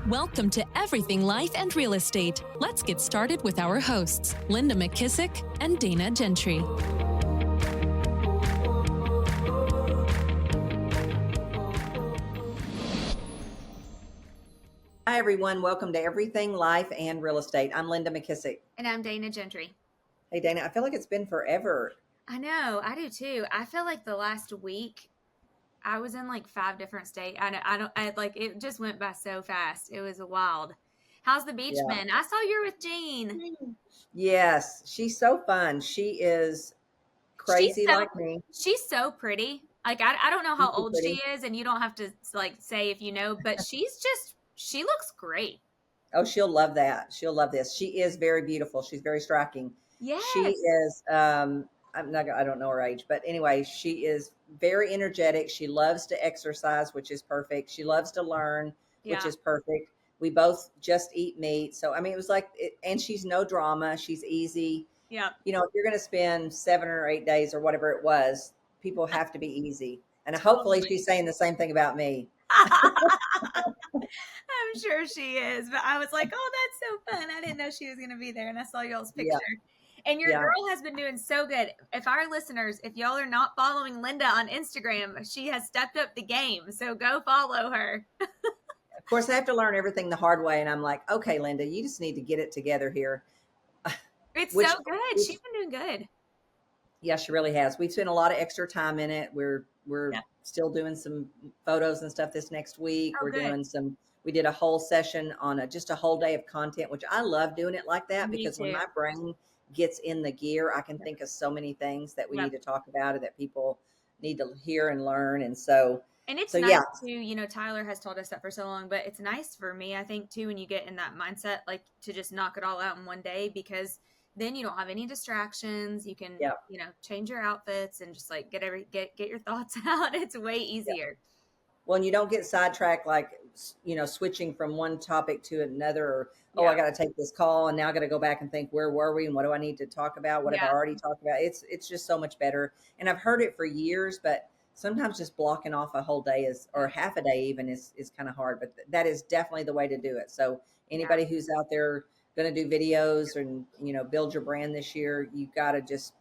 Welcome to Everything Life and Real Estate. Let's get started with our hosts, Linda McKissack and Dana Gentry. Hi, everyone. Welcome to Everything Life and Real Estate. I'm Linda McKissack. And I'm Dana Gentry. Hey, Dana, I feel like it's been forever. I know, I do too. I feel like the last week I was in like 5 different states. It just went by so fast. It was wild. How's the beach been? I saw you were with Jean. Yes, she's so fun. She is crazy like me. She's so pretty. Like, I don't know how old pretty. she is, and you don't have to like say if you know, but she looks great. Oh, she'll love that. She'll love this. She is very beautiful. She's very striking. Yes. She is, I don't know her age, but anyway, she is very energetic. She loves to exercise, which is perfect. She loves to learn, which is perfect. We both just eat meat. So, I mean, it was like, and she's no drama. She's easy. Yeah. You know, if you're going to spend 7 or 8 days or whatever it was, people have to be easy. And hopefully she's saying the same thing about me. I'm sure she is, but I was like, oh, that's so fun. I didn't know she was going to be there, and I saw y'all's picture. And your girl has been doing so good. If our listeners, if y'all are not following Linda on Instagram, she has stepped up the game, so go follow her. Of course, I have to learn everything the hard way, and I'm like, okay, Linda, you just need to get it together here. It's so good. She's been doing good. Yeah, she really has. We've spent a lot of extra time in it. We're still doing some photos and stuff this next week. Oh, doing we did a whole session on just a whole day of content, which I love doing it like that. Me because too. When my brain gets in the gear, I can think of so many things that we need to talk about and that people need to hear and learn. And so, it's nice too, you know, Tyler has told us that for so long, but it's nice for me, I think too, when you get in that mindset, like to just knock it all out in one day, because then you don't have any distractions. You can, you know, change your outfits and just like get your thoughts out. It's way easier. Well, and you don't get sidetracked, like, you know, switching from one topic to another, or, I got to take this call and now I got to go back and think, where were we and what do I need to talk about? What have I already talked about? It's just so much better. And I've heard it for years, but sometimes just blocking off a whole day or half a day even is kind of hard, but that is definitely the way to do it. So anybody who's out there going to do videos and, you know, build your brand this year, you got to just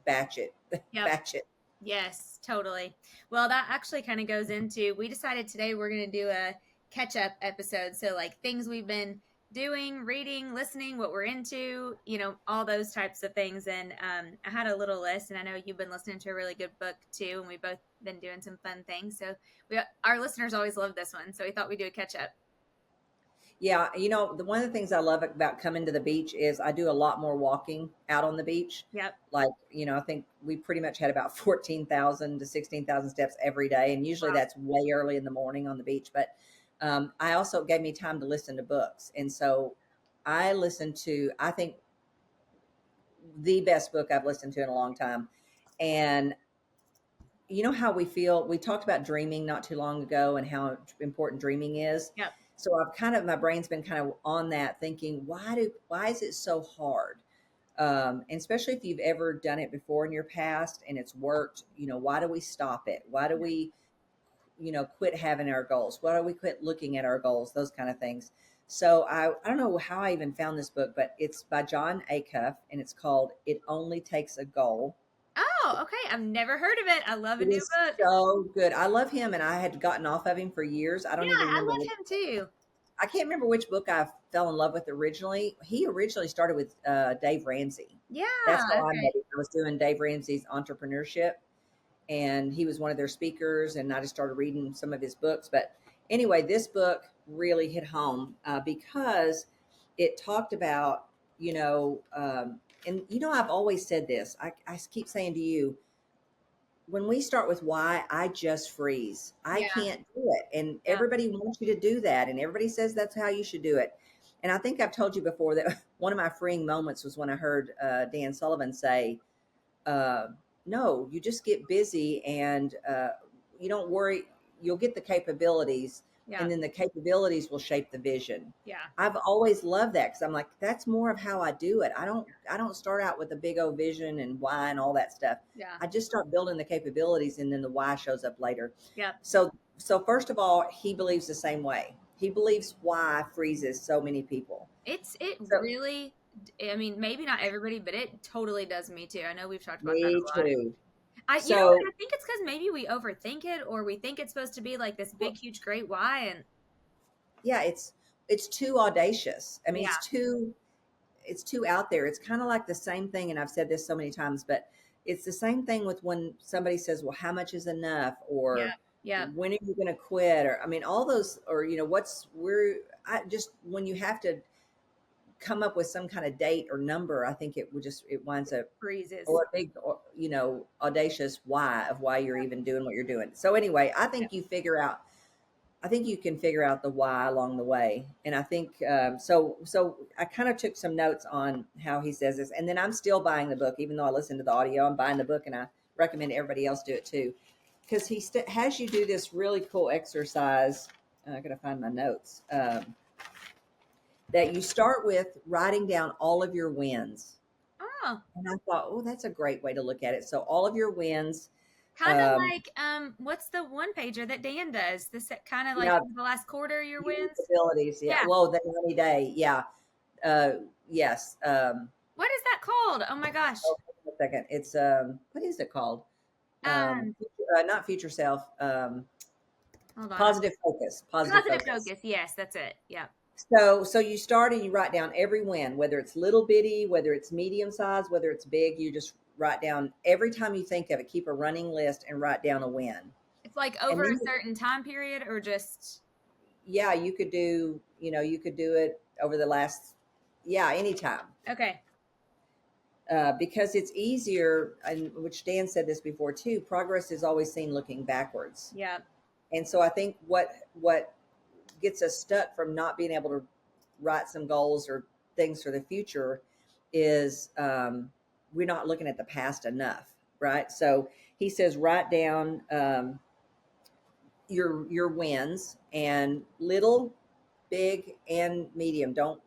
batch it. Batch it. Yes, totally. Well, that actually kind of goes into, we decided today we're going to do a catch-up episode. So like things we've been doing, reading, listening, what we're into, you know, all those types of things. And I had a little list, and I know you've been listening to a really good book too, and we've both been doing some fun things. So our listeners always love this one. So we thought we'd do a catch-up. Yeah, you know, one of the things I love about coming to the beach is I do a lot more walking out on the beach. Yep. Like, you know, I think we pretty much had about 14,000 to 16,000 steps every day. And usually that's way early in the morning on the beach. But I also gave me time to listen to books. And so I listened to, I think, the best book I've listened to in a long time. And you know how we talked about dreaming not too long ago and how important dreaming is. Yep. So my brain's been kind of on that, thinking, why is it so hard? And especially if you've ever done it before in your past and it's worked, you know, why do we stop it? Why do we, you know, quit having our goals? Why do we quit looking at our goals? Those kind of things. So I don't know how I even found this book, but it's by John Acuff and it's called It Only Takes a Goal. Oh, okay. I've never heard of it. I love a new book. So good. I love him, and I had gotten off of him for years. I don't even remember. I love him too. I can't remember which book I fell in love with originally. He originally started with Dave Ramsey. Yeah. That's how I met him. I was doing Dave Ramsey's entrepreneurship, and he was one of their speakers, and I just started reading some of his books. But anyway, this book really hit home because it talked about, you know, and, you know, I've always said this. I keep saying to you, when we start with why, I just freeze. I can't do it. And everybody wants you to do that. And everybody says that's how you should do it. And I think I've told you before that one of my freeing moments was when I heard Dan Sullivan say, no, you just get busy and you don't worry. You'll get the capabilities. Yeah. And then the capabilities will shape the vision. Yeah. I've always loved that because I'm like, that's more of how I do it. I don't start out with a big old vision and why and all that stuff. Yeah. I just start building the capabilities and then the why shows up later. Yeah. So first of all, he believes the same way. He believes why freezes so many people. It So really, I mean, maybe not everybody, but it totally does me too. I know we've talked about that me a lot. too. You know what? So I think it's because maybe we overthink it, or we think it's supposed to be like this big, huge, great why. And yeah, it's too audacious. I mean, yeah, it's too out there. It's kind of like the same thing, and I've said this so many times, but it's the same thing with when somebody says, "Well, how much is enough?" yeah, or yeah, "When are you going to quit?" Or I mean, all those, or I just when you have to come up with some kind of date or number, I think it winds up freezes. or a big, audacious why of why you're even doing what you're doing. So anyway, Yeah. I think you can figure out the why along the way. And I think, so I kind of took some notes on how he says this, and then I'm still buying the book, even though I listened to the audio, I'm buying the book, and I recommend everybody else do it too. Because has you do this really cool exercise. I gotta find my notes. That you start with writing down all of your wins. Oh, And I thought, oh, that's a great way to look at it. So all of your wins, kind of um, like what's the one pager that Dan does? This kind of like yeah, the last quarter, your unique wins. abilities. Yeah. Yeah. Well, the 90 day. Yeah. Uh, yes. What is that called? Oh my gosh. Oh, wait a second. It's, what is it called? Um, Not future self, hold on. positive focus, positive Positive focus. focus. Yes, that's it. Yeah. So you start and you write down every win, whether it's little bitty, whether it's medium size, whether it's big, you just write down every time you think of it, keep a running list and write down a win. It's like And over then a certain time period or just yeah, you could do it over the last, yeah, anytime. okay. Because it's easier, and which Dan said this before too, progress is always seen looking backwards. Yeah. And so I think what gets us stuck from not being able to write some goals or things for the future is we're not looking at the past enough, right? So he says write down your wins, and little, big, and medium. Don't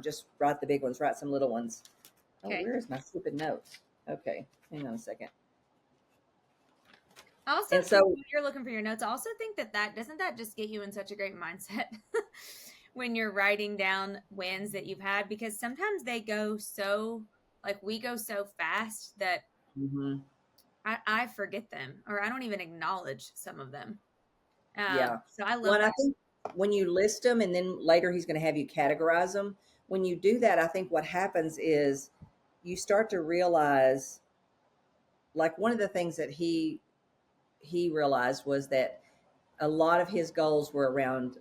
just write the big ones. Write some little ones. Oh, Okay. where is my stupid notes? Okay, hang on a second. I also And think so when you're looking for your notes, I also think that doesn't that just get you in such a great mindset when you're writing down wins that you've had, because sometimes they go so like we go so fast that mhm, I forget them or I don't even acknowledge some of them. yeah. So I love One, I that. think when you list them and then later he's going to have you categorize them. When you do that, I think what happens is you start to realize, like one of the things that he realized was that a lot of his goals were around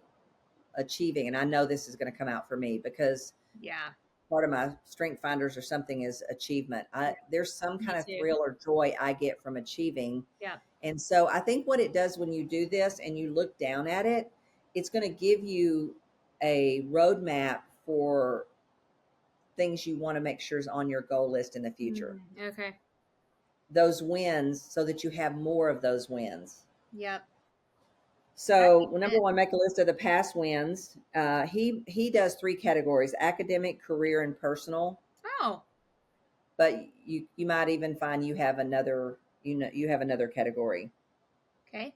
achieving. And I know this is going to come out for me because Yeah. part of my strength finders or something is achievement. Yeah. There's some Me kind of too. thrill or joy I get from achieving. Yeah. And so I think what it does when you do this and you look down at it, it's going to give you a roadmap for things you want to make sure is on your goal list in the future. Okay. Those wins, so that you have more of those wins. Yep. That So, makes well, number sense. one, make a list of the past wins. He does three categories: academic, career, and personal. Oh, But you might even find you have another you have another category. okay.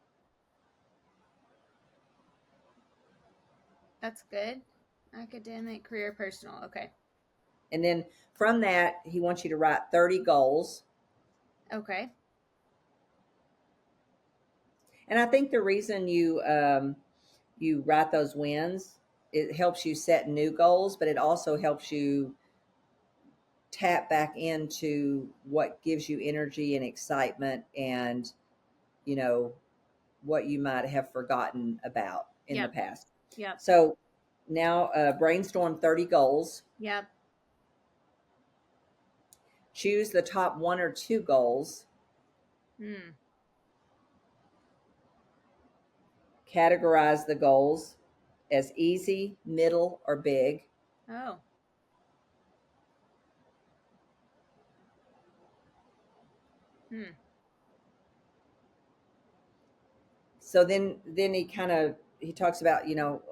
That's good. Academic, career, personal. Okay. And then from that, he wants you to write 30 goals. Okay. And I think the reason you write those wins, it helps you set new goals, but it also helps you tap back into what gives you energy and excitement, and you know what you might have forgotten about in the Yep. past. Yep. So now brainstorm 30 goals. Yep. Choose the top one or two goals. Hmm. Categorize the goals as easy, middle, or big. Oh. Hmm. So then he talks about,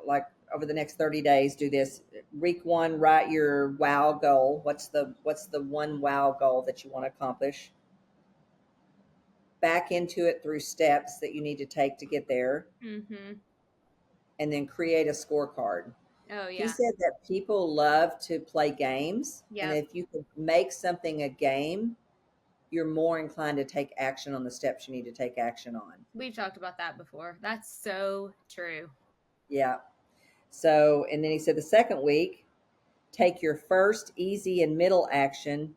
like over the next 30 days, do this. Week one, write your wow goal. What's the one wow goal that you want to accomplish? Back into it through steps that you need to take to get there. Mm-hmm. and then create a scorecard. Oh He yeah. said that people love to play games, and Yep. if you can make something a game, you're more inclined to take action on the steps you need to take action on. We've talked about that before. That's so true. Yeah. So, and then he said the second week, take your first easy and middle action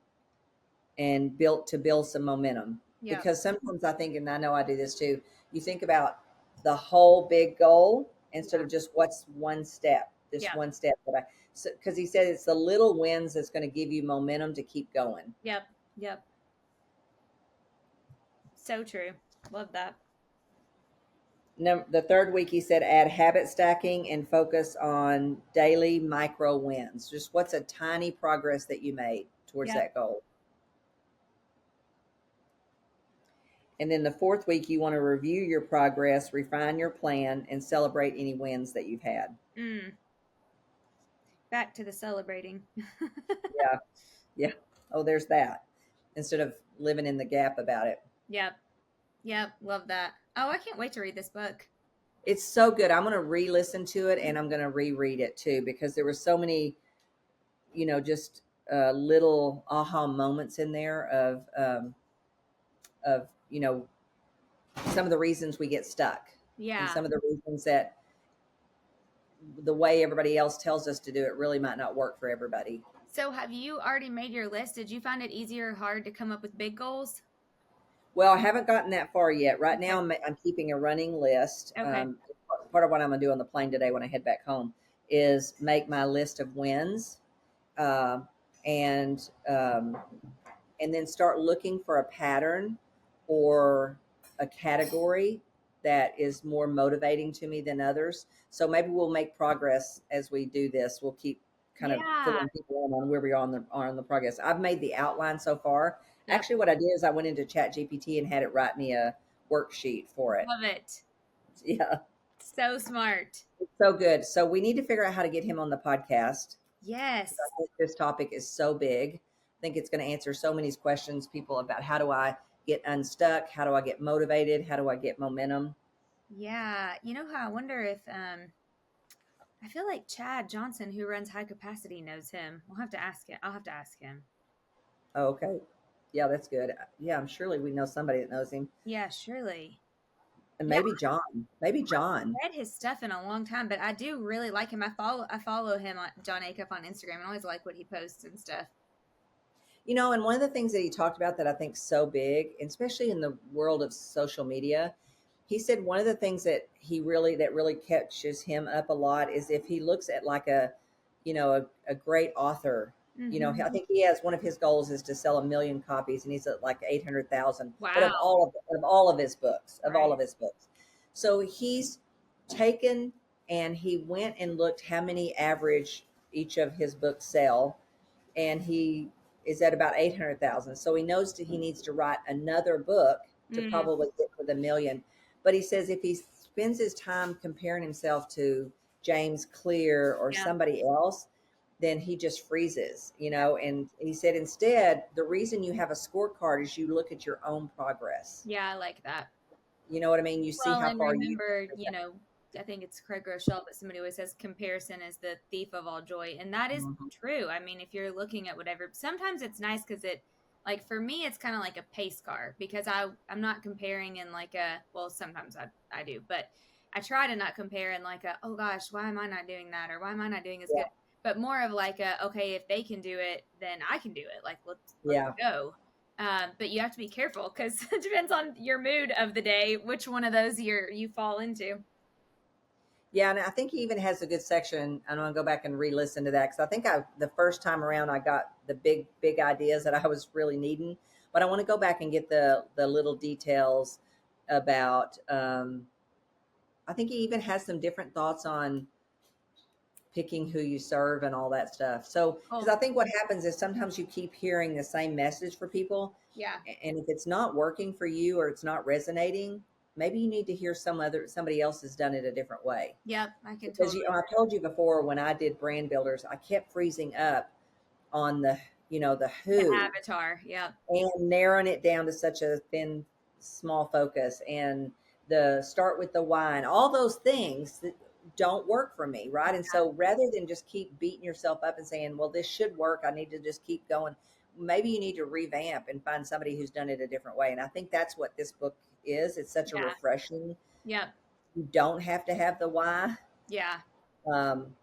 and build some momentum. Yep. Because sometimes I think, and I know I do this too, you think about the whole big goal instead Yeah. of just what's one step, this Yep. one step that I, so, because he said it's the little wins that's going to give you momentum to keep going. Yep. Yep. So true. Love that. The third week, he said add habit stacking and focus on daily micro wins. Just what's a tiny progress that you made towards Yep. that goal. And then the fourth week, you want to review your progress, refine your plan, and celebrate any wins that you've had. Mm. Back to the celebrating. Yeah. Yeah. Oh, there's that. Instead of living in the gap about it. Yep. Yep. Love that. Oh, I can't wait to read this book. It's so good. I'm going to re-listen to it and I'm going to reread it too, because there were so many, just little aha moments in there of, some of the reasons we get stuck and Yeah. some of the reasons that the way everybody else tells us to do it really might not work for everybody. So, have you already made your list? Did you find it easier or hard to come up with big goals? Well, I haven't gotten that far yet. Right Okay. now, I'm keeping a running list. Okay. Part of what I'm going to do on the plane today when I head back home is make my list of wins, uh, and um, and then start looking for a pattern or a category that is more motivating to me than others. So maybe we'll make progress as we do this. We'll keep kind of Yeah. filling people in on where we are on the progress. I've made the outline so far. Yep. Actually, what I did is I went into Chat GPT and had it write me a worksheet for it. Love it. Yeah, So smart. it's so good. So we need to figure out how to get him on the podcast. Yes. I think this topic is so big. I think it's going to answer so many questions people about how do I get unstuck? How do I get motivated? How do I get momentum? Yeah. You know how I wonder if I feel like Chad Johnson, who runs High Capacity, knows him. We'll have to ask him. I'll have to ask him. Oh, okay. Yeah, that's good. Yeah, I'm surely we know somebody that knows him. Yeah, surely. And Yeah, maybe John. Maybe John. I've read his stuff in a long time, but I do really like him. I follow him on John Acuff on Instagram and I always like what he posts and stuff. And one of the things that he talked about that I think is so big, especially in the world of social media, he said one of the things that really catches him up a lot is if he looks at like a great author. I Mm-hmm. think he has one of his goals is to sell 1 million copies, and he's at like 800,000. But Wow. of all of his books, Right. so he's taken and he went and looked how many average each of his books sell, and he is at about 800,000. So he knows that he needs to write another book to Mm, probably get to the million. But he says if he spends his time comparing himself to James Clear or yeah. somebody else, then he just freezes. And he said instead, the reason you have a scorecard is you look at your own progress. Yeah, I like that. You know what I mean? You see Well, how and far you. remember, I think it's Craig Rochelle, but somebody always says comparison is the thief of all joy. And that is Mhm. true. I mean, if you're looking at whatever, sometimes it's nice because like for me, it's kind of like a pace car because I'm not comparing in like well, sometimes I do, but I try to not compare in like oh gosh, why am I not doing that? Or why am I not doing as Yeah, good? But more of like okay, if they can do it, then I can do it. Like, let's yeah. go. But you have to be careful because it depends on your mood of the day, which one of those you fall into. Yeah, and I think he even has a good section. I'm going to go back and re-listen to that because I think the first time around I got the big ideas that I was really needing, but I want to go back and get the little details about. I think he even has some different thoughts on picking who you serve and all that stuff. So, because Oh, I think what happens is sometimes you keep hearing the same message for people, yeah. and if it's not working for you or it's not resonating, maybe you need to hear somebody else has done it a different way. Yep. I can Because totally I told you before when I did brand builders, I kept freezing up on the the who avatar. Yep. and narrowing it down to such a small focus, and the start with the why and all those things. don't work for me, right? And so rather than just keep beating yourself up and saying, well, this should work, I need to just keep going, maybe you need to revamp and find somebody who's done it a different way. And I think that's what this book is. It's such a Yeah. refreshing. Yep. You don't have to have the why. Yeah. Um,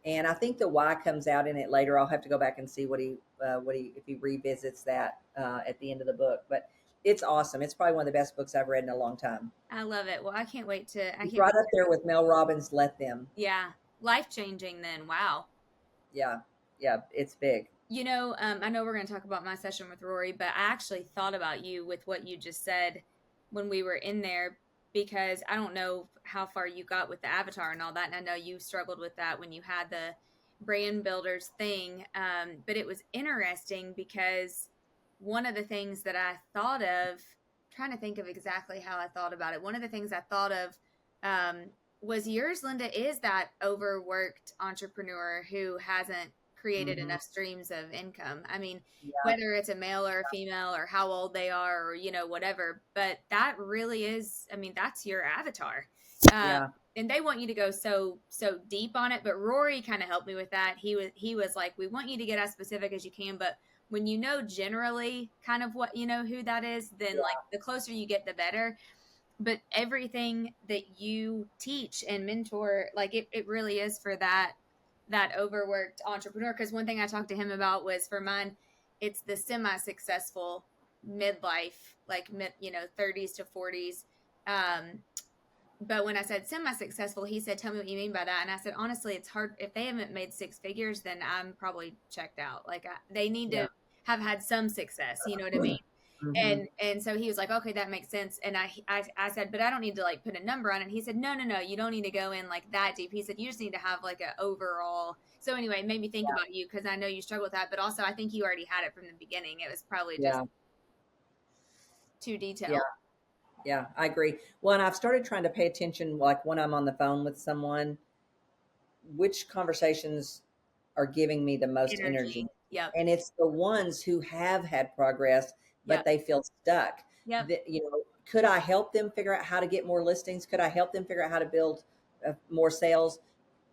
and I think the why comes out in it later. I'll have to go back and see if he revisits that at the end of the book. But it's awesome. It's probably one of the best books I've read in a long time. I love it. Well, I can't wait to. It's right up there with Mel Robbins' "Let Them." Yeah, life changing. Then, wow. Yeah, it's big. You know, I know we're going to talk about my session with Rory, but I actually thought about you with what you just said when we were in there, because I don't know how far you got with the avatar and all that. And I know you struggled with that when you had the brand builders thing. But it was interesting because one of the things that I thought of, trying to think of exactly how I thought about it. One of the things I thought of was yours, Linda, is that overworked entrepreneur who hasn't created enough streams of income. I mean, whether it's a male or a female or how old they are or, you know, whatever, but that really is, I mean, that's your avatar. And they want you to go so deep on it. But Rory kind of helped me with that. He was like, we want you to get as specific as you can, but when you know generally kind of what, you know, who that is, then like the closer you get, the better. But everything that you teach and mentor, like it really is for that overworked entrepreneur. Because one thing I talked to him about was, for mine, it's the semi-successful midlife, like 30s to 40s. But when I said semi-successful, he said, tell me what you mean by that. And I said, honestly, it's hard. If they haven't made six figures, then I'm probably checked out. Like they need to have had some success. You know what I mean? And so he was like, okay, that makes sense. And I said, but I don't need to like put a number on it. And he said, no, you don't need to go in like that deep. He said, you just need to have like an overall. So anyway, it made me think about you, because I know you struggle with that, but also I think you already had it from the beginning. It was probably just too detailed. Yeah, I agree. Well, and I've started trying to pay attention, like when I'm on the phone with someone, which conversations are giving me the most energy. Yep. And it's the ones who have had progress, but they feel stuck. Yep. You know, could I help them figure out how to get more listings? Could I help them figure out how to build more sales?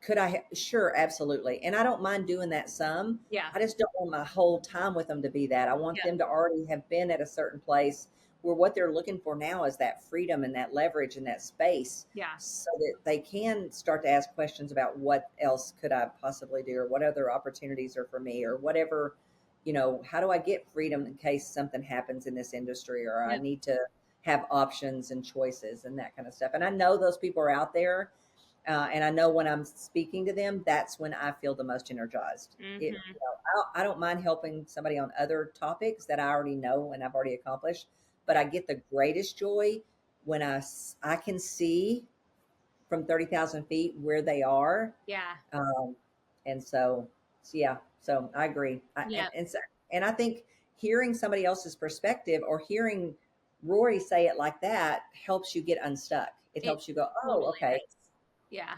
Could I? Sure, absolutely. And I don't mind doing that some. Yeah. I just don't want my whole time with them to be that. I want them to already have been at a certain place where what they're looking for now is that freedom and that leverage and that space. Yeah. So that they can start to ask questions about what else could I possibly do, or what other opportunities are for me, or whatever, you know, how do I get freedom in case something happens in this industry, or I need to have options and choices and that kind of stuff. And I know those people are out there. And I know when I'm speaking to them, that's when I feel the most energized. I don't mind helping somebody on other topics that I already know and I've already accomplished, but I get the greatest joy when I can see from 30,000 feet where they are. Yeah. And so I agree. And I think hearing somebody else's perspective, or hearing Rory say it like that, helps you get unstuck. It helps you go, oh, okay. Yeah.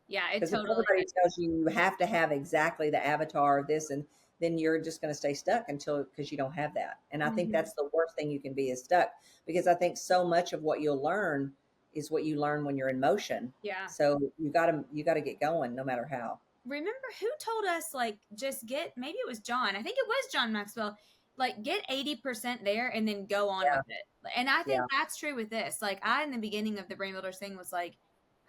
It because totally. If everybody tells you have to have exactly the avatar of this, and then you're just going to stay stuck because you don't have that. And I think that's the worst thing you can be, is stuck, because I think so much of what you'll learn is what you learn when you're in motion. Yeah. So you got to get going no matter how. Remember who told us, like, just maybe it was John. I think it was John Maxwell. Like, get 80% there and then go on with it. And I think that's true with this. Like, I, in the beginning of the Brain Builders thing, was like,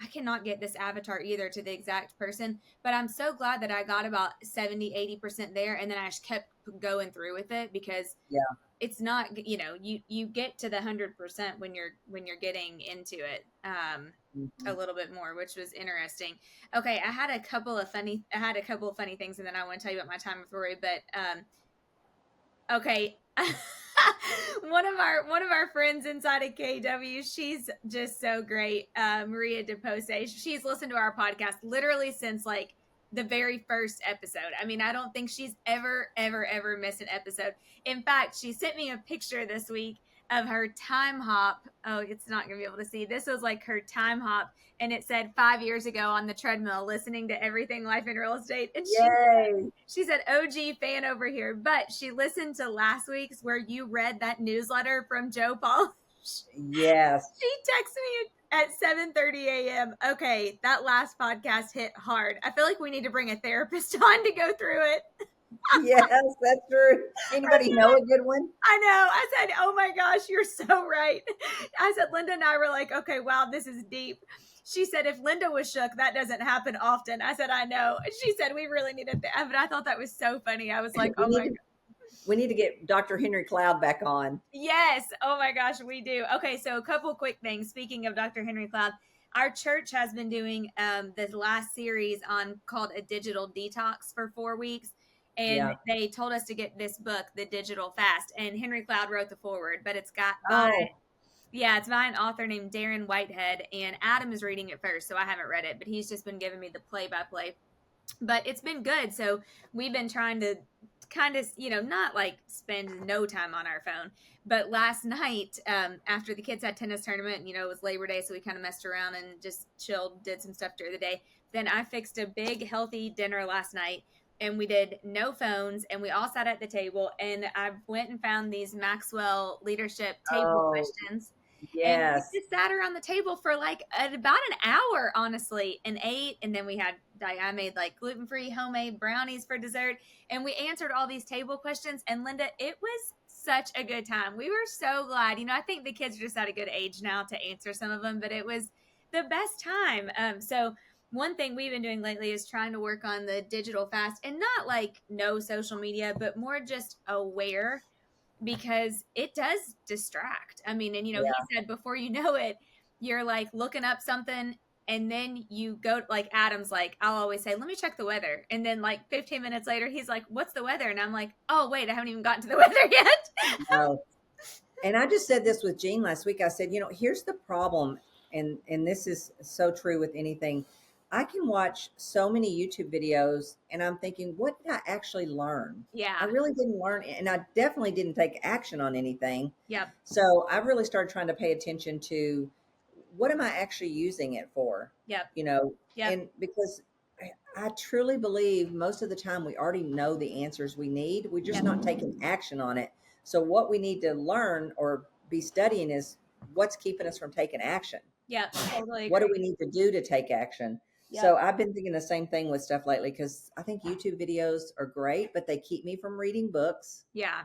I cannot get this avatar either to the exact person, but I'm so glad that I got about 70-80% there. And then I just kept going through with it, because it's not, you know, you get to the 100% when you're getting into it a little bit more, which was interesting. Okay. I had a couple of funny things, and then I want to tell you about my time with Rory, but okay. one of our friends inside of KW, she's just so great. Maria DePose, she's listened to our podcast literally since like the very first episode. I mean, I don't think she's ever missed an episode. In fact, she sent me a picture this week of her time hop. Oh, it's not gonna be able to see. This was like her time hop, and it said 5 years ago on the treadmill, listening to Everything Life and Real Estate. And she said, OG fan over here. But she listened to last week's, where you read that newsletter from Joe Paul. Yes. She texted me at 7:30 a.m. Okay, that last podcast hit hard. I feel like we need to bring a therapist on to go through it. Yes, that's true. Anybody know a good one? I know. I said, oh my gosh, you're so right. I said, Linda and I were like, okay, wow, this is deep. She said, if Linda was shook, that doesn't happen often. I said, I know. She said, we really need it. But I thought that was so funny. I was like, oh my God. We need to get Dr. Henry Cloud back on. Yes. Oh my gosh, we do. Okay, so a couple quick things. Speaking of Dr. Henry Cloud, our church has been doing this last series on called A Digital Detox for 4 weeks. And they told us to get this book, The Digital Fast. And Henry Cloud wrote the foreword, but it's got it's by an author named Darren Whitehead. And Adam is reading it first, so I haven't read it, but he's just been giving me the play-by-play. But it's been good. So we've been trying to kind of, not like spend no time on our phone. But last night, after the kids had tennis tournament, it was Labor Day, so we kind of messed around and just chilled, did some stuff during the day. Then I fixed a big, healthy dinner last night. And we did no phones, and we all sat at the table, and I went and found these Maxwell leadership table questions. Yes. And we just sat around the table for like about an hour, honestly, and ate. And then I made like gluten-free homemade brownies for dessert, and we answered all these table questions. And Linda, it was such a good time. We were so glad. I think the kids are just at a good age now to answer some of them, but it was the best time. So one thing we've been doing lately is trying to work on the digital fast, and not like no social media, but more just aware, because it does distract. I mean, and he said before you know it, you're like looking up something, and then you go like Adam's like, I'll always say, let me check the weather. And then like 15 minutes later, he's like, what's the weather? And I'm like, oh, wait, I haven't even gotten to the weather yet. No. And I just said this with Jean last week. I said, here's the problem. And this is so true with anything. I can watch so many YouTube videos and I'm thinking, what did I actually learn? Yeah. I really didn't learn, and I definitely didn't take action on anything. Yep. So I really started trying to pay attention to what am I actually using it for? Yep. And because I truly believe most of the time we already know the answers we need. We're just not taking action on it. So what we need to learn or be studying is what's keeping us from taking action. Yeah, totally agree. What do we need to do to take action? Yep. So I've been thinking the same thing with stuff lately, because I think YouTube videos are great, but they keep me from reading books. Yeah.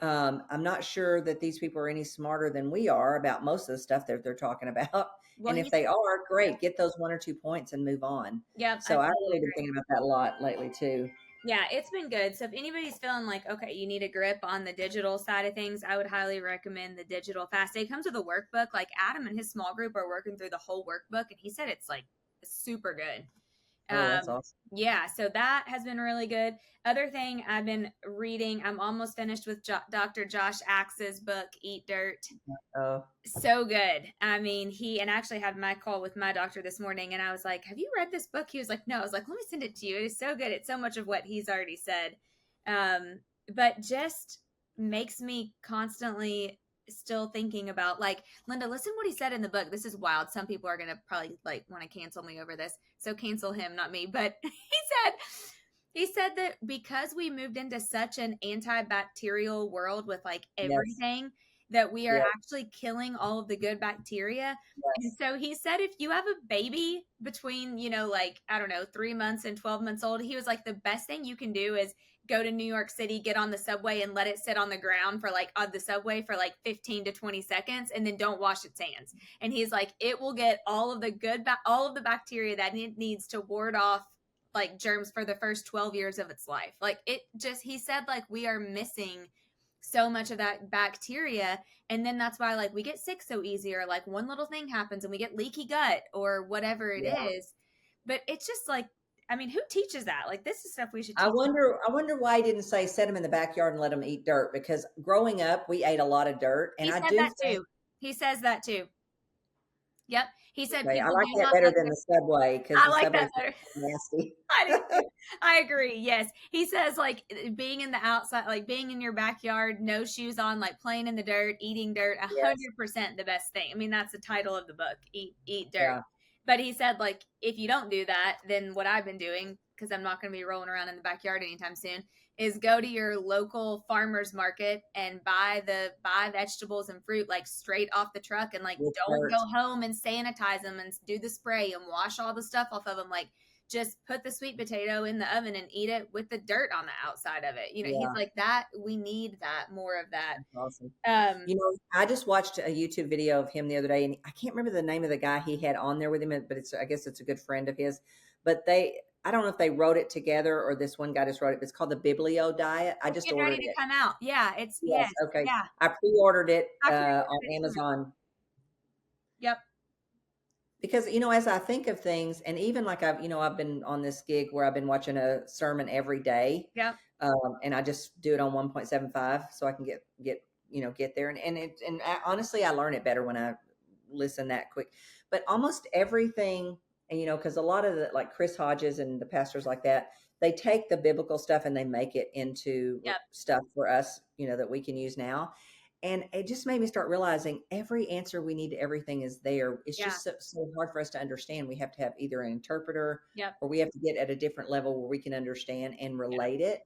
I'm not sure that these people are any smarter than we are about most of the stuff that they're talking about. Well, and if they are, great, get those 1 or 2 points and move on. Yeah. So I've really been thinking about that a lot lately too. Yeah, it's been good. So if anybody's feeling like, okay, you need a grip on the digital side of things, I would highly recommend the Digital Fast Day. It comes with a workbook. Like Adam and his small group are working through the whole workbook, and he said it's like super good. Oh, that's awesome. Yeah, so that has been really good. Other thing I've been reading, I'm almost finished with Dr. Josh Axe's book, Eat Dirt. Oh, so good. I mean, and I actually had my call with my doctor this morning, and I was like, have you read this book? He was like, no. I was like, let me send it to you. It is so good. It's so much of what he's already said. But just makes me constantly still thinking about, like, Linda, listen what he said in the book. This is wild. Some people are going to probably like want to cancel me over this. So cancel him, not me. But he said that because we moved into such an antibacterial world with like everything, that we are actually killing all of the good bacteria. And so he said, if you have a baby between, 3 months and 12 months old, he was like, the best thing you can do is go to New York City, get on the subway and let it sit on the ground for like on the subway for like 15 to 20 seconds, and then don't wash its hands. And he's like, it will get all of the all of the bacteria that it needs to ward off like germs for the first 12 years of its life. Like he said, like, we are missing so much of that bacteria. And then that's why like we get sick so easy, or like one little thing happens and we get leaky gut or whatever it is. But it's just like, I mean, who teaches that? Like, this is stuff we should teach. I wonder why he didn't say set them in the backyard and let them eat dirt, because growing up we ate a lot of dirt. And he said that too. He says that too. Yep. He said, okay, I like that better than the subway, because I like that better. Nasty. I agree. Yes. He says, like, being in the outside, like being in your backyard, no shoes on, like playing in the dirt, eating dirt, 100% the best thing. I mean, that's the title of the book, Eat Dirt. But he said, like, if you don't do that, then what I've been doing, because I'm not going to be rolling around in the backyard anytime soon, is go to your local farmer's market and buy vegetables and fruit like straight off the truck, and like With don't dirt. go home and sanitize them and do the spray and wash all the stuff off of them. Like, just put the sweet potato in the oven and eat it with the dirt on the outside of it. He's Yeah, like, that we need that, more of that. that's awesome. Um, I just watched a YouTube video of him the other day, and I can't remember the name of the guy he had on there with him, but I guess it's a good friend of his. But I don't know if they wrote it together or this one guy just wrote it. But it's called the Biblio Diet. I it's just getting ordered ready to it. come out. Yeah, it's Yes, yes, okay. yeah. I pre-ordered it I pre-ordered on it too. Amazon Yep. because as I think of things, and even like I've been on this gig where I've been watching a sermon every day, Yep. and I just do it on 1.75 so I can get there, honestly, I learn it better when I listen that quick. But almost everything, and because a lot of the, like Chris Hodges and the pastors like that, they take the biblical stuff and they make it into Yep. stuff for us, that we can use now. And it just made me start realizing every answer we need to everything is there. It's just so hard for us to understand. We have to have either an interpreter, Yep. or we have to get at a different level where we can understand and relate it.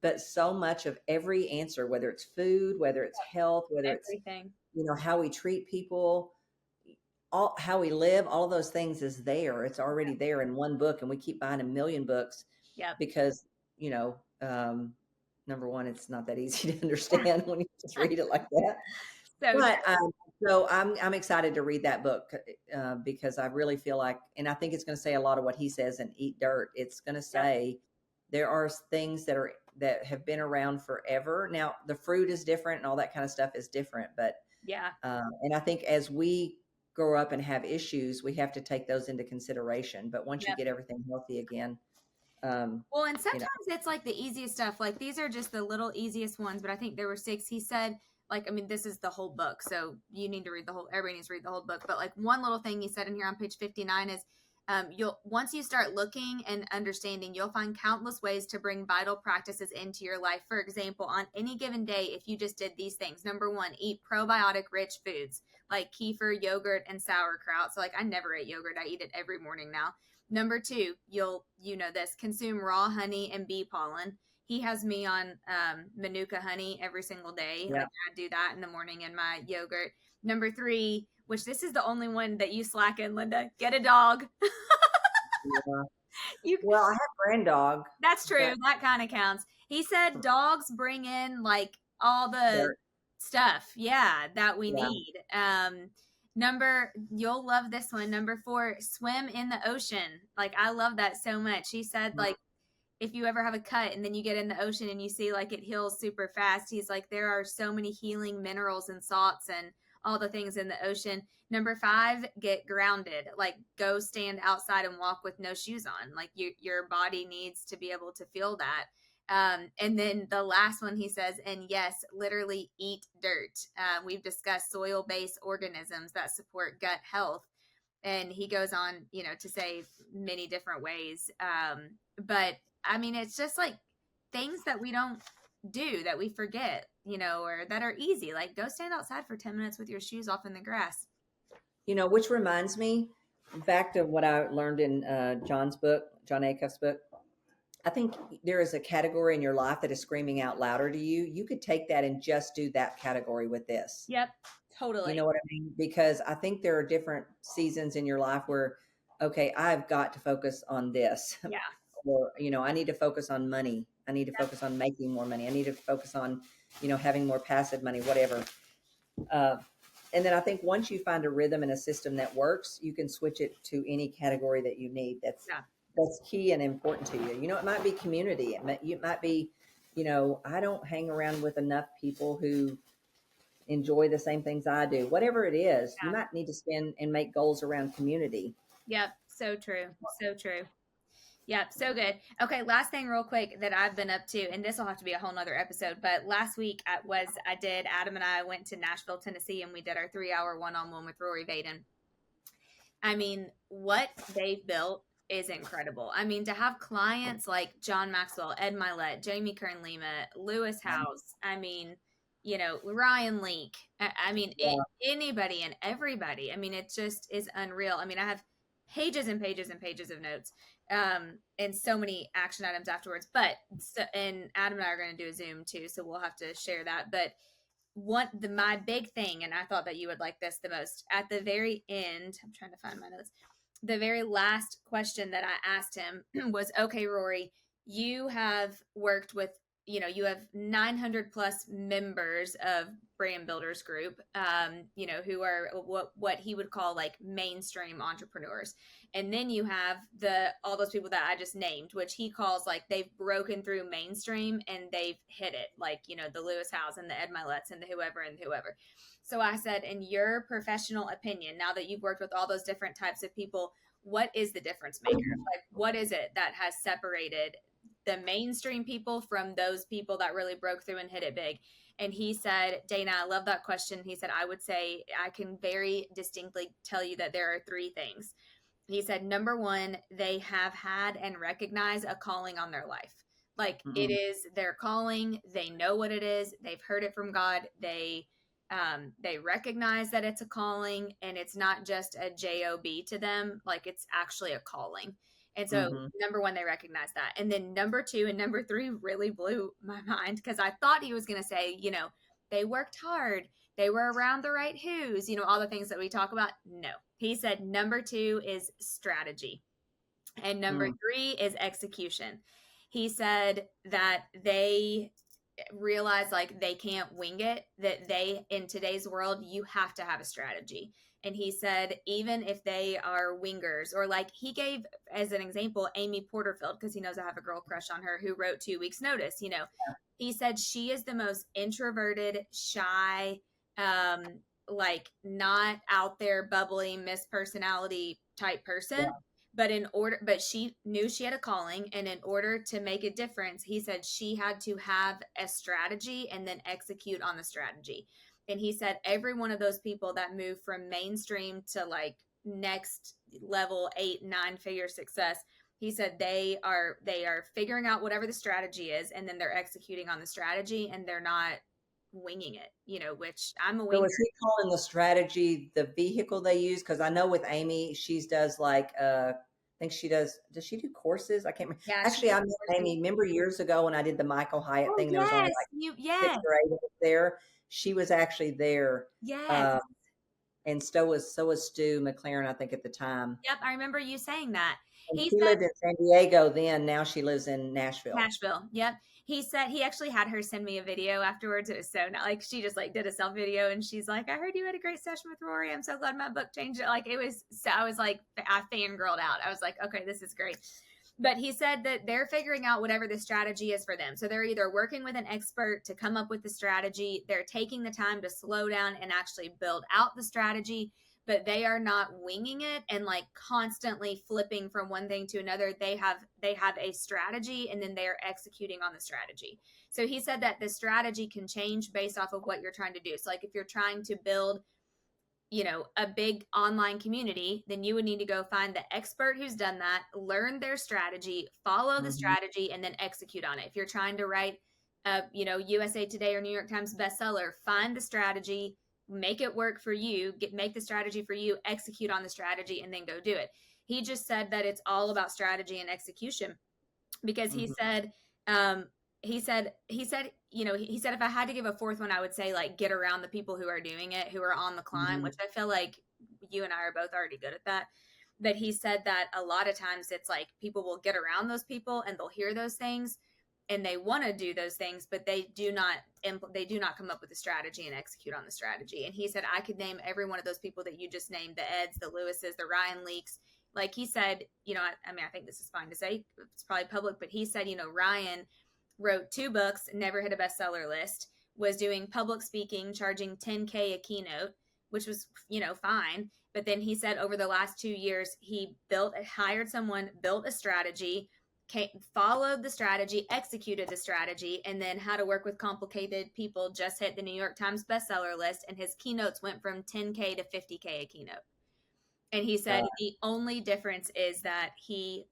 But so much of every answer, whether it's food, whether it's health, whether Everything. it's how we treat people, how we live, all of those things is there. It's already there in one book, and we keep buying a million books Yep. because number one, it's not that easy to understand when you just read it like that. So I'm excited to read that book because I really feel like, and I think it's going to say a lot of what he says in Eat Dirt. It's going to say there are things that have been around forever. Now the fruit is different and all that kind of stuff is different, but and I think as we grow up and have issues, we have to take those into consideration. But once you get everything healthy again. Well, and sometimes it's like the easiest stuff. Like, these are just the little easiest ones, but I think there were 6. He said, like, I mean, this is the whole book, so you need to read everybody needs to read the whole book. But like, one little thing he said in here on page 59 is, once you start looking and understanding, you'll find countless ways to bring vital practices into your life. For example, on any given day, if you just did these things: number 1, eat probiotic rich foods like kefir, yogurt, and sauerkraut. So like, I never ate yogurt. I eat it every morning now. Number 2, consume raw honey and bee pollen. He has me on Manuka honey every single day. Yeah. Like, I do that in the morning in my yogurt. Number 3, which this is the only one that you slack in, Linda, get a dog. Well, I have grand dog. That's true. That kind of counts. He said dogs bring in like all the stuff, that we need. You'll love this one. Number 4, swim in the ocean. Like, I love that so much. He said, like, if you ever have a cut and then you get in the ocean and you see like it heals super fast, he's like, there are so many healing minerals and salts and all the things in the ocean. Number 5, get grounded. Like, go stand outside and walk with no shoes on. Like, your body needs to be able to feel that. And then the last one, he says, and yes, literally eat dirt. We've discussed soil-based organisms that support gut health. And he goes on, to say many different ways. But I mean, it's just like things that we don't do, that we forget, or that are easy. Like, go stand outside for 10 minutes with your shoes off in the grass. Which reminds me back to what I learned in John Acuff's book. I think there is a category in your life that is screaming out louder to you. You could take that and just do that category with this. Yep, totally. You know what I mean? Because I think there are different seasons in your life where, okay, I've got to focus on this. Yeah. Or, I need to focus on money. I need to focus on making more money. I need to focus on, having more passive money, whatever. And then I think once you find a rhythm and a system that works, you can switch it to any category that you need. That's key and important to you. It might be community. It might be, I don't hang around with enough people who enjoy the same things I do. Whatever it is, you might need to spend and make goals around community. Yep. So true. So true. Yep. So good. Okay. Last thing real quick that I've been up to, and this will have to be a whole nother episode, but last week Adam and I went to Nashville, Tennessee, and we did our 3-hour one-on-one with Rory Vaden. I mean, what they've built is incredible. I mean, to have clients like John Maxwell, Ed Milet, Jamie Kern-Lima, Lewis House, I mean, Ryan Leake, I mean, anybody and everybody. I mean, it just is unreal. I mean, I have pages and pages and pages of notes, and so many action items afterwards. But and Adam and I are going to do a Zoom too, so we'll have to share that. But my big thing, and I thought that you would like this the most, at the very end, I'm trying to find my notes. The very last question that I asked him was, okay, Rory, you have worked with, you have 900 plus members of Brand Builders Group, who are what he would call like mainstream entrepreneurs. And then you have all those people that I just named, which he calls like they've broken through mainstream and they've hit it, like, the Lewis Howes and the Ed Miletts and the whoever and whoever. So I said, in your professional opinion, now that you've worked with all those different types of people, what is the difference maker? Like, what is it that has separated the mainstream people from those people that really broke through and hit it big? And he said, Dana, I love that question. He said, I would say I can very distinctly tell you that there are three things. He said, number one, they have had and recognize a calling on their life. Like, it is their calling. They know what it is. They've heard it from God. They recognize that it's a calling, and it's not just a job to them. Like, it's actually a calling. And so number one, they recognize that. And then number two and number three really blew my mind, because I thought he was going to say, they worked hard. They were around the right who's, all the things that we talk about. No, he said number two is strategy. And number three is execution. He said that they realize like they can't wing it, that in today's world, you have to have a strategy. And he said, even if they are wingers, or like he gave as an example, Amy Porterfield, because he knows I have a girl crush on her, who wrote 2 Weeks Notice, he said she is the most introverted, shy, like not out there, bubbly, Miss Personality type person. Yeah. But she knew she had a calling, and in order to make a difference, he said she had to have a strategy and then execute on the strategy. And he said every one of those people that move from mainstream to like next level 8-9 figure success, he said they are figuring out whatever the strategy is, and then they're executing on the strategy, and they're not winging it, which I'm a winger. So is he calling the strategy the vehicle they use? Because I know with Amy, she does like I think she does she do courses? I can't remember. Yeah, actually, I met Amy, remember years ago when I did the Michael Hyatt thing, there was only like 6 or 8 of us there. She was actually there. Yes. And so was Stu McLaren, I think, at the time. Yep, I remember you saying that. She lived in San Diego then. Now she lives in Nashville. Yep. He said he actually had her send me a video afterwards. It was so not like she just like did a self video, and she's like, I heard you had a great session with Rory. I'm so glad my book changed it. Like, it was so, I was like, I fangirled out. I was like, okay, this is great. But he said that they're figuring out whatever the strategy is for them. So they're either working with an expert to come up with the strategy, they're taking the time to slow down and actually build out the strategy, but they are not winging it and like constantly flipping from one thing to another. They have a strategy, and then they are executing on the strategy. So he said that the strategy can change based off of what you're trying to do. So like if you're trying to build, a big online community, then you would need to go find the expert who's done that, learn their strategy, follow the strategy, and then execute on it. If you're trying to write a, USA Today or New York Times bestseller, find the strategy, make it work for you, make the strategy for you, execute on the strategy, and then go do it. He just said that it's all about strategy and execution, because he said, he said, if I had to give a fourth one, I would say like get around the people who are doing it, who are on the climb, which I feel like you and I are both already good at that. But he said that a lot of times it's like people will get around those people and they'll hear those things and they want to do those things, but they do not come up with a strategy and execute on the strategy. And he said, I could name every one of those people that you just named, the Eds, the Lewises, the Ryan Leaks. Like he said, I think this is fine to say, it's probably public, but he said, Ryan wrote 2 books, never hit a bestseller list, was doing public speaking, charging $10K a keynote, which was, fine. But then he said over the last 2 years, he hired someone, built a strategy, followed the strategy, executed the strategy, and then How to Work with Complicated People just hit the New York Times bestseller list, and his keynotes went from $10K to $50K a keynote. And he said the only difference is that he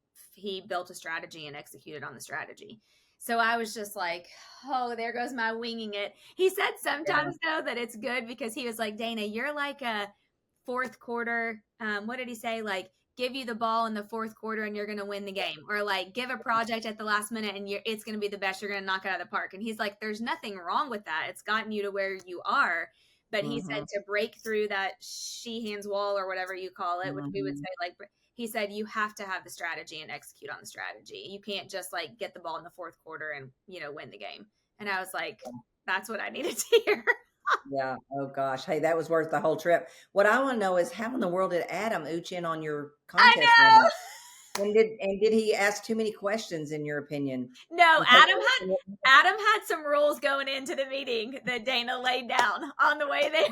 built a strategy and executed on the strategy. So I was just like, oh, there goes my winging it. He said sometimes, though, that it's good because he was like, Dana, you're like a fourth quarter. What did he say? Like, give you the ball in the fourth quarter and you're going to win the game, or like give a project at the last minute and it's going to be the best. You're going to knock it out of the park. And he's like, there's nothing wrong with that. It's gotten you to where you are. But he said to break through that she-hands wall or whatever you call it, which we would say, like, he said, you have to have the strategy and execute on the strategy. You can't just like get the ball in the fourth quarter and, win the game. And I was like, that's what I needed to hear. Yeah. Oh gosh. Hey, that was worth the whole trip. What I want to know is how in the world did Adam ooch in on your contest? I know. And did he ask too many questions in your opinion? No, Adam had some rules going into the meeting that Dana laid down on the way there.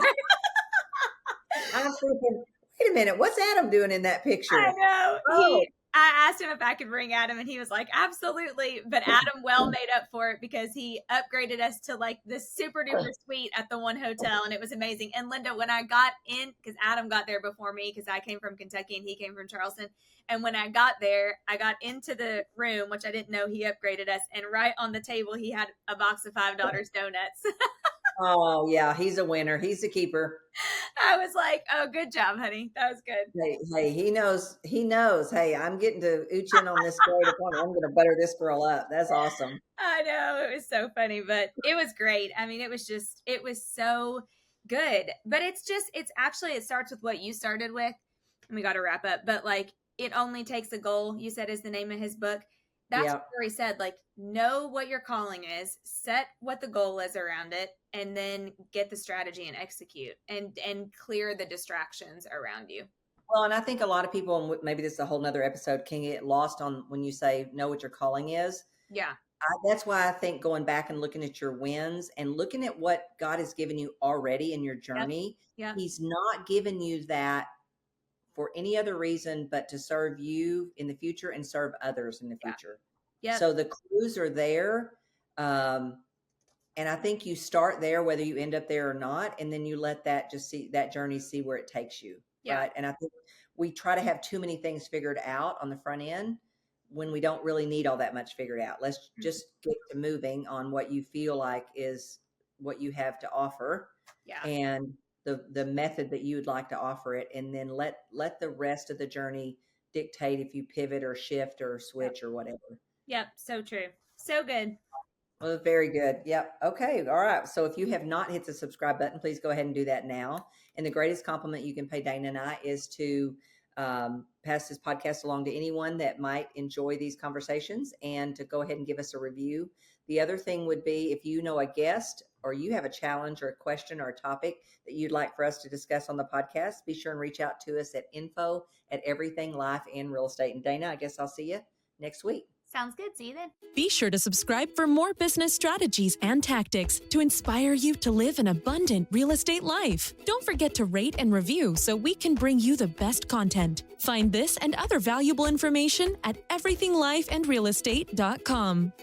I'm thinking, wait a minute, what's Adam doing in that picture? I know. Oh. I asked him if I could bring Adam, and he was like, absolutely. But Adam made up for it because he upgraded us to like this super duper suite at the one hotel, and it was amazing. And Linda, when I got in, because Adam got there before me, because I came from Kentucky and he came from Charleston. And when I got there, I got into the room, which I didn't know he upgraded us. And right on the table, he had a box of $5 donuts. Oh yeah, he's a winner. He's a keeper. I was like, oh, good job, honey. That was good. Hey, he knows. Hey, I'm getting to ooch in on this great appointment. I'm going to butter this girl up. That's awesome. I know. It was so funny, but it was great. I mean, it was so good. But it starts with what you started with. And we got to wrap up. But like, it only takes a goal, you said, is the name of his book. That's where he said, like, know what your calling is, set what the goal is around it, and then get the strategy and execute and clear the distractions around you. Well, and I think a lot of people, and maybe this is a whole nother episode, can get lost on when you say know what your calling is. Yeah. That's why I think going back and looking at your wins and looking at what God has given you already in your journey, He's not given you that for any other reason but to serve you in the future and serve others in the future. Yeah. So the clues are there. And I think you start there, whether you end up there or not, and then you let that journey see where it takes you. Yeah. Right. And I think we try to have too many things figured out on the front end when we don't really need all that much figured out. Let's just get to moving on what you feel like is what you have to offer. Yeah. And the method that you would like to offer it, and then let the rest of the journey dictate if you pivot or shift or switch or whatever. Yep. So true. So good. Well, very good. Yep. Okay. All right. So if you have not hit the subscribe button, please go ahead and do that now. And the greatest compliment you can pay Dana and I is to pass this podcast along to anyone that might enjoy these conversations and to go ahead and give us a review. The other thing would be if you know a guest or you have a challenge or a question or a topic that you'd like for us to discuss on the podcast, be sure and reach out to us at info@everything life and real estate. And Dana, I guess I'll see you next week. Sounds good. See you then. Be sure to subscribe for more business strategies and tactics to inspire you to live an abundant real estate life. Don't forget to rate and review so we can bring you the best content. Find this and other valuable information at everythinglifeandrealestate.com.